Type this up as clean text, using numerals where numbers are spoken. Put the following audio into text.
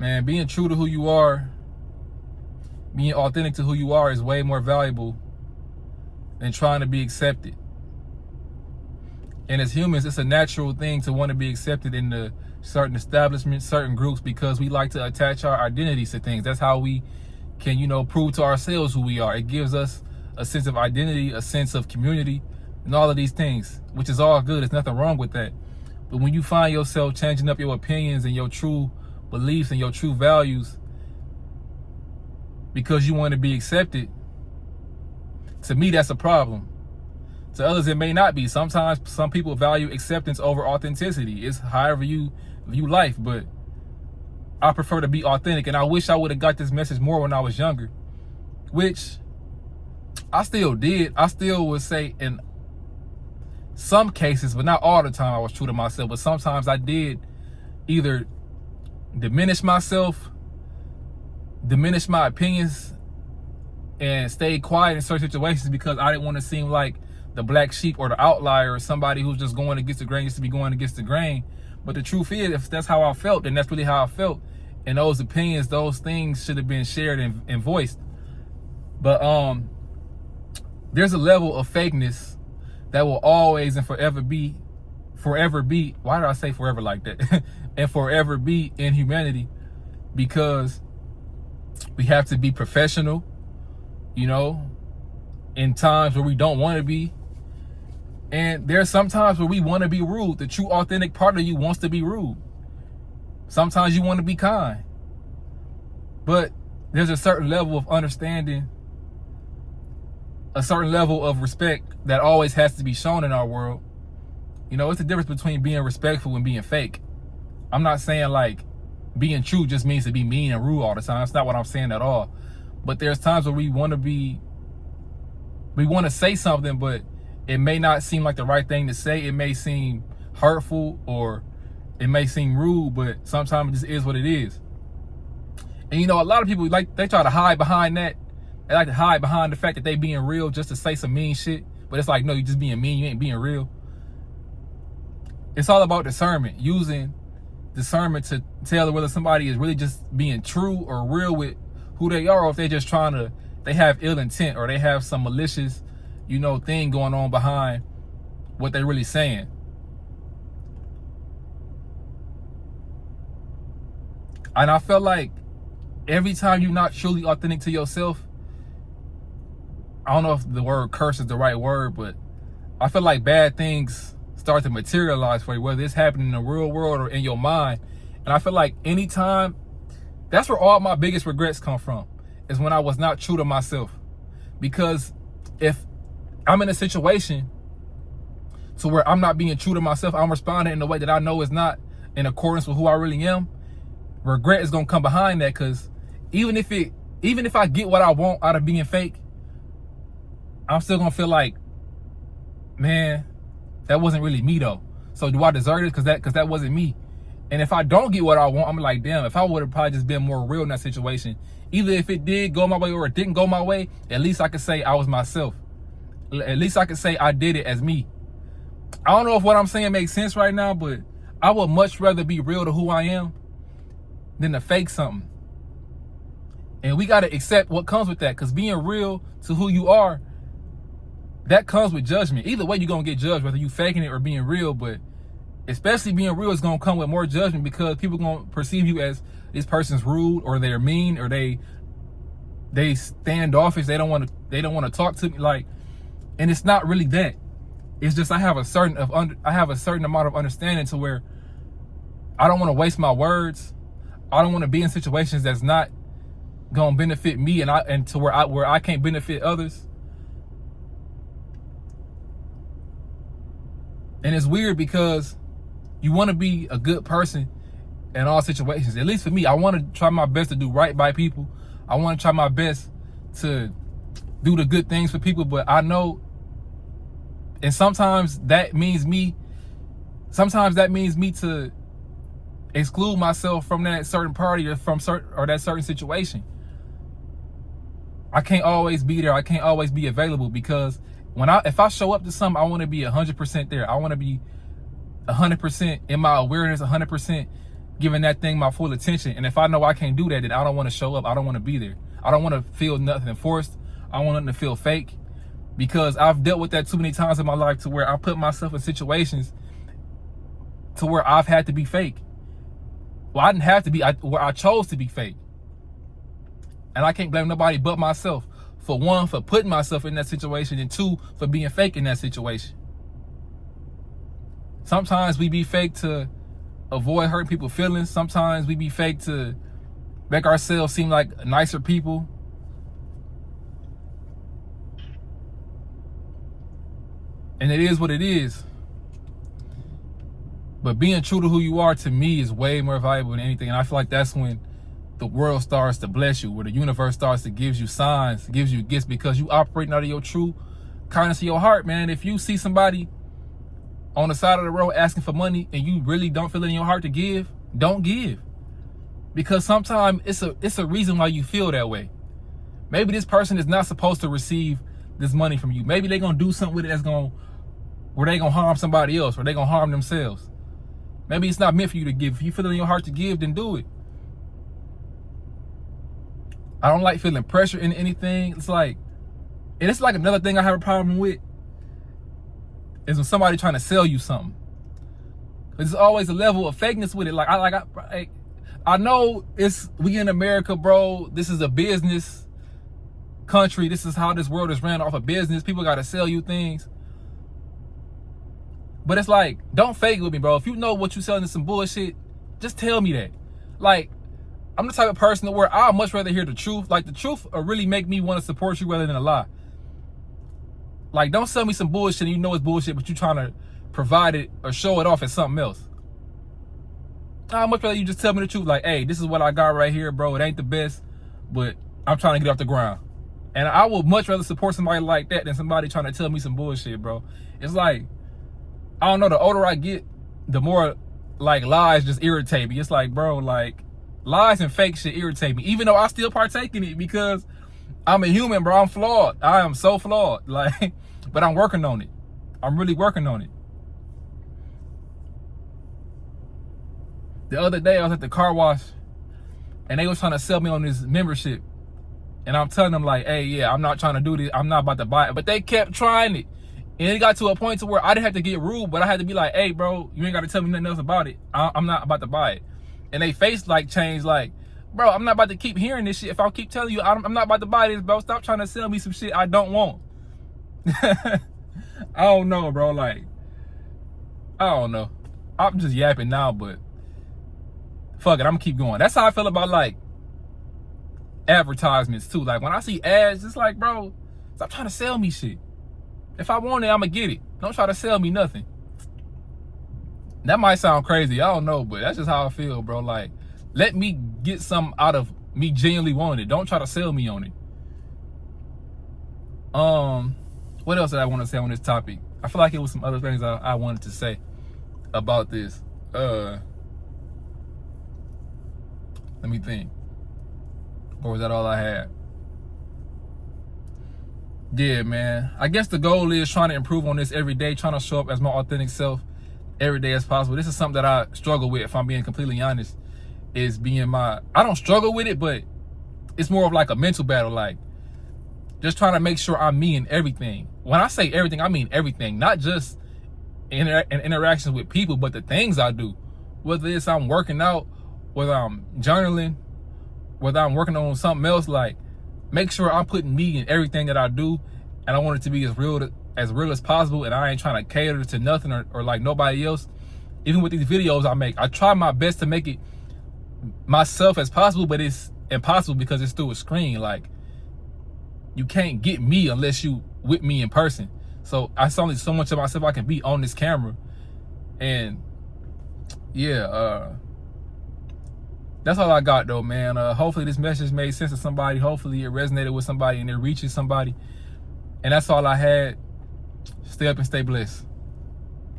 Man, being true to who you are, being authentic to who you are is way more valuable than trying to be accepted. And as humans, it's a natural thing to want to be accepted in the certain establishments, certain groups, because we like to attach our identities to things. That's how we can, prove to ourselves who we are. It gives us a sense of identity, a sense of community, and all of these things, which is all good. There's nothing wrong with that. But when you find yourself changing up your opinions and your true beliefs and your true values because you want to be accepted, to me, that's a problem. To others, it may not be. Sometimes some people value acceptance over authenticity. It's however you view life, but I prefer to be authentic. And I wish I would have got this message more when I was younger, which I still did. I still would say in some cases, but not all the time, I was true to myself. But sometimes I did either diminish myself, diminish my opinions, and stay quiet in certain situations because I didn't want to seem like the black sheep or the outlier or somebody who's just going against the grain just to be going against the grain. But the truth is, if that's how I felt, then that's really how I felt. And those opinions, those things should have been shared and voiced. But there's a level of fakeness that will always and forever be, why did I say forever like that? And forever be in humanity, because we have to be professional, in times where we don't want to be. And there's some times where we want to be rude. The true authentic part of you wants to be rude. Sometimes you want to be kind. But there's a certain level of understanding, a certain level of respect that always has to be shown in our world. It's the difference between being respectful and being fake. I'm not saying like being true just means to be mean and rude all the time. That's not what I'm saying at all. But there's times where we want to say something, but it may not seem like the right thing to say. It may seem hurtful or it may seem rude, but sometimes it just is what it is. And a lot of people they try to hide behind that. They like to hide behind the fact that they being real just to say some mean shit. But it's like, no, you just being mean, you ain't being real. It's all about discernment, using discernment to tell whether somebody is really just being true or real with who they are, or if they're just they have ill intent, or they have some malicious, thing going on behind what they're really saying. And I felt like every time you're not truly authentic to yourself, I don't know if the word curse is the right word, but I feel like bad things start to materialize for you, whether it's happening in the real world or in your mind. And I feel like anytime, that's where all my biggest regrets come from, is when I was not true to myself. Because if I'm in a situation to where I'm not being true to myself, I'm responding in a way that I know is not in accordance with who I really am, regret is gonna come behind that. Because even if I get what I want out of being fake, I'm still gonna feel like, man, that wasn't really me though. So do I deserve it? Because that wasn't me. And if I don't get what I want, I'm like, damn, if I would have probably just been more real in that situation, either if it did go my way or it didn't go my way, at least I could say I was myself. At least I could say I did it as me. I don't know if what I'm saying makes sense right now, but I would much rather be real to who I am than to fake something. And we got to accept what comes with that, because being real to who you are, that comes with judgment. Either way, you're going to get judged, whether you faking it or being real. But especially being real is going to come with more judgment, because people are going to perceive you as this person's rude, or they're mean, or they standoffish. They don't want to talk to me. Like, and it's not really that. It's just I have a certain amount of understanding to where I don't want to waste my words. I don't want to be in situations that's not going to benefit me, and to where I can't benefit others. And it's weird because you want to be a good person in all situations. At least for me, I want to try my best to do right by people. I want to try my best to do the good things for people. But I know, and sometimes that means me to exclude myself from that certain party or that certain situation. I can't always be there. I can't always be available, because if I show up to something, I want to be 100% there. I want to be 100% in my awareness, 100% giving that thing my full attention. And if I know I can't do that, then I don't want to show up. I don't want to be there. I don't want to feel nothing forced. I want nothing to feel fake, because I've dealt with that too many times in my life to where I put myself in situations to where I've had to be fake. Well, I didn't have to be, where I chose to be fake. And I can't blame nobody but myself. For one, for putting myself in that situation, and two, for being fake in that situation. Sometimes we be fake to avoid hurting people's feelings. Sometimes we be fake to make ourselves seem like nicer people. And it is what it is. But being true to who you are, to me, is way more valuable than anything. And I feel like that's when the world starts to bless you, where the universe starts to give you signs, gives you gifts, because you operating out of your true kindness of your heart, man. If you see somebody on the side of the road asking for money and you really don't feel it in your heart to give, don't give. Because sometimes it's a reason why you feel that way. Maybe this person is not supposed to receive this money from you. Maybe they're gonna do something with it where they gonna harm somebody else, or they gonna harm themselves. Maybe it's not meant for you to give. If you feel it in your heart to give, then do it. I don't like feeling pressure in anything. It's like another thing I have a problem with is when somebody trying to sell you something. There's always a level of fakeness with it. I know we in America, bro. This is a business country. This is how this world is ran, off of business. People got to sell you things. But it's like, don't fake it with me, bro. If you know what you're selling is some bullshit, just tell me that. Like, I'm the type of person to where I'd much rather hear the truth. Like, the truth will really make me want to support you rather than a lie. Like, don't sell me some bullshit and you know it's bullshit, but you trying to provide it or show it off as something else. I'd much rather you just tell me the truth. Like, hey, this is what I got right here, bro. It ain't the best, but I'm trying to get off the ground. And I would much rather support somebody like that than somebody trying to tell me some bullshit, bro. It's like, I don't know, the older I get, the more, like, lies just irritate me. It's like, bro, like, lies and fake shit irritate me, even though I still partake in it, because I'm a human, bro. I'm flawed. I am so flawed. Like, but I'm working on it. I'm really working on it. The other day, I was at the car wash, and they was trying to sell me on this membership. And I'm telling them, like, hey, yeah, I'm not trying to do this. I'm not about to buy it. But they kept trying it. And it got to a point to where I didn't have to get rude, but I had to be like, hey, bro, you ain't got to tell me nothing else about it. I'm not about to buy it. And they face, like, changed, like, bro, I'm not about to keep hearing this shit. If I keep telling you I'm not about to buy this, bro, stop trying to sell me some shit I don't want. I don't know, bro. Like, I don't know. I'm just yapping now, but fuck it, I'm gonna keep going. That's how I feel about, like, advertisements too. Like, when I see ads, it's like, bro, stop trying to sell me shit. If I want it, I'm gonna get it. Don't try to sell me nothing. That might sound crazy, I don't know, but that's just how I feel, bro. Like, let me get something out of me genuinely wanting it. Don't try to sell me on it. What else did I want to say on this topic? I feel like it was some other things I wanted to say about this. Let me think. Or was that all I had? Yeah, man. I guess the goal is trying to improve on this every day, trying to show up as my authentic self every day as possible. This is something that I struggle with, if I'm being completely honest, is being I don't struggle with it, but it's more of like a mental battle, like just trying to make sure I'm me in everything. When I say everything, I mean everything, not just in interactions with people, but the things I do. Whether it's I'm working out, whether I'm journaling, whether I'm working on something else, like, make sure I'm putting me in everything that I do, and I want it to be as real as possible, and I ain't trying to cater to nothing or like nobody else. Even with these videos I make, I try my best to make it myself as possible, but it's impossible because it's through a screen. Like, you can't get me unless you with me in person. So it's only so much of myself I can be on this camera. And yeah, that's all I got though, man. Hopefully this message made sense to somebody. Hopefully it resonated with somebody and it reaches somebody. And that's all I had. Stay up and stay blessed.